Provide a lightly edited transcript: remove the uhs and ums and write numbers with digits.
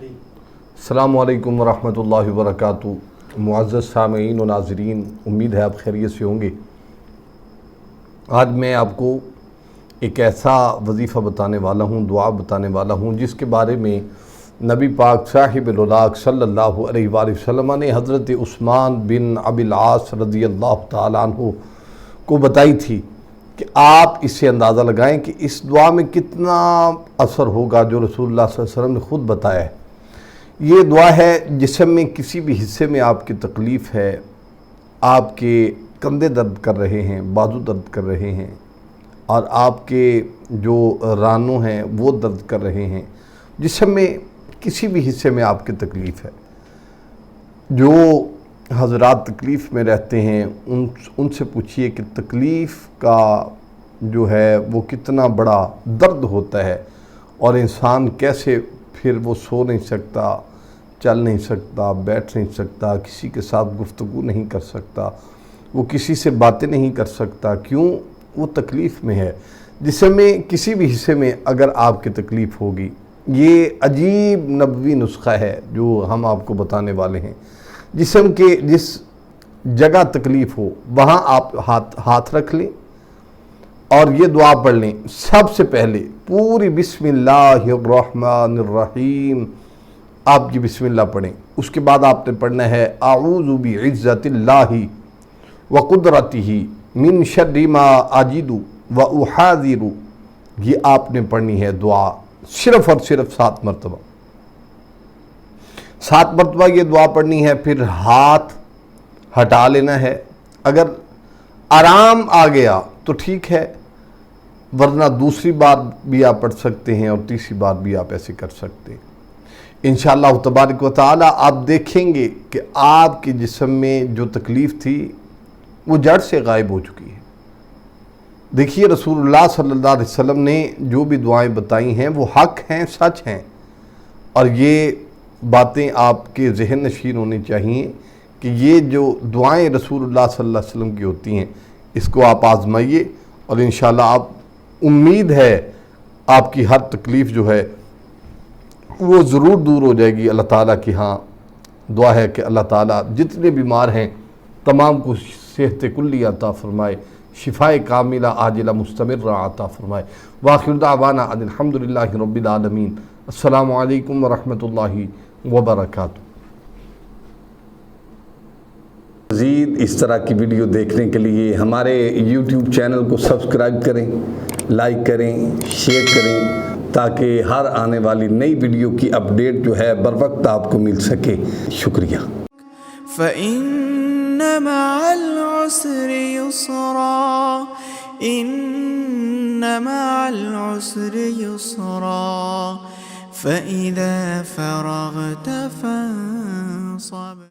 السلام علیکم ورحمۃ اللہ وبرکاتہ۔ معزز سامعین و ناظرین، امید ہے آپ خیریت سے ہوں گے۔ آج میں آپ کو ایک ایسا وظیفہ بتانے والا ہوں، دعا بتانے والا ہوں، جس کے بارے میں نبی پاک صاحب الولاق صلی اللہ علیہ وآلہ وسلم نے حضرت عثمان بن ابی العاص رضی اللہ تعالیٰ عنہ کو بتائی تھی کہ آپ اس سے اندازہ لگائیں کہ اس دعا میں کتنا اثر ہوگا جو رسول اللہ صلی اللہ علیہ وسلم نے خود بتایا ہے۔ یہ دعا ہے جسم میں کسی بھی حصے میں آپ کی تکلیف ہے، آپ کے کندھے درد کر رہے ہیں، بازو درد کر رہے ہیں، اور آپ کے جو رانوں ہیں وہ درد کر رہے ہیں، جسم میں کسی بھی حصے میں آپ کی تکلیف ہے۔ جو حضرات تکلیف میں رہتے ہیں ان سے پوچھئے کہ تکلیف کا جو ہے وہ کتنا بڑا درد ہوتا ہے، اور انسان کیسے پھر وہ سو نہیں سکتا، چل نہیں سکتا، بیٹھ نہیں سکتا، کسی کے ساتھ گفتگو نہیں کر سکتا، وہ کسی سے باتیں نہیں کر سکتا۔ کیوں؟ وہ تکلیف میں ہے۔ جسم میں کسی بھی حصے میں اگر آپ کی تکلیف ہوگی، یہ عجیب نبوی نسخہ ہے جو ہم آپ کو بتانے والے ہیں۔ جسم کے جس جگہ تکلیف ہو وہاں آپ ہاتھ رکھ لیں اور یہ دعا پڑھ لیں۔ سب سے پہلے پوری بسم اللہ الرحمن الرحیم آپ کی بسم اللہ پڑھیں۔ اس کے بعد آپ نے پڑھنا ہے اعوذ بعزت اللہ وقدرتہ من شر ما اجد واحاذر۔ یہ آپ نے پڑھنی ہے دعا صرف اور صرف 7 مرتبہ۔ 7 مرتبہ یہ دعا پڑھنی ہے، پھر ہاتھ ہٹا لینا ہے۔ اگر آرام آ گیا تو ٹھیک ہے، ورنہ دوسری بار بھی آپ پڑھ سکتے ہیں اور تیسری بار بھی آپ ایسے کر سکتے ہیں۔ انشاءاللہ تبارک و تعالی آپ دیکھیں گے کہ آپ کے جسم میں جو تکلیف تھی وہ جڑ سے غائب ہو چکی ہے۔ دیکھیے رسول اللہ صلی اللہ علیہ وسلم نے جو بھی دعائیں بتائی ہیں وہ حق ہیں، سچ ہیں، اور یہ باتیں آپ کے ذہن نشین ہونی چاہیے کہ یہ جو دعائیں رسول اللہ صلی اللہ علیہ وسلم کی ہوتی ہیں اس کو آپ آزمائیے، اور انشاءاللہ آپ امید ہے آپ کی ہر تکلیف جو ہے وہ ضرور دور ہو جائے گی۔ اللہ تعالیٰ کی ہاں دعا ہے کہ اللہ تعالیٰ جتنے بیمار ہیں تمام کو صحت کلی عطا فرمائے، شفائے کاملہ عاجلہ مستمرہ عطا فرمائے۔ وآخر دعوانا ان الحمدللہ رب العالمین۔ السلام علیکم ورحمۃ اللہ وبرکاتہ۔ مزید اس طرح کی ویڈیو دیکھنے کے لیے ہمارے یوٹیوب چینل کو سبسکرائب کریں، لائک کریں، شیئر کریں، تاکہ ہر آنے والی نئی ویڈیو کی اپڈیٹ جو ہے بر وقت آپ کو مل سکے۔ شکریہ۔ فَإِنَّ مَعَ الْعُسْرِ يُسْرًا إِنَّ مَعَ الْعُسْرِ يُسْرًا فَإِذَا فَرَغْتَ فَانصَبْ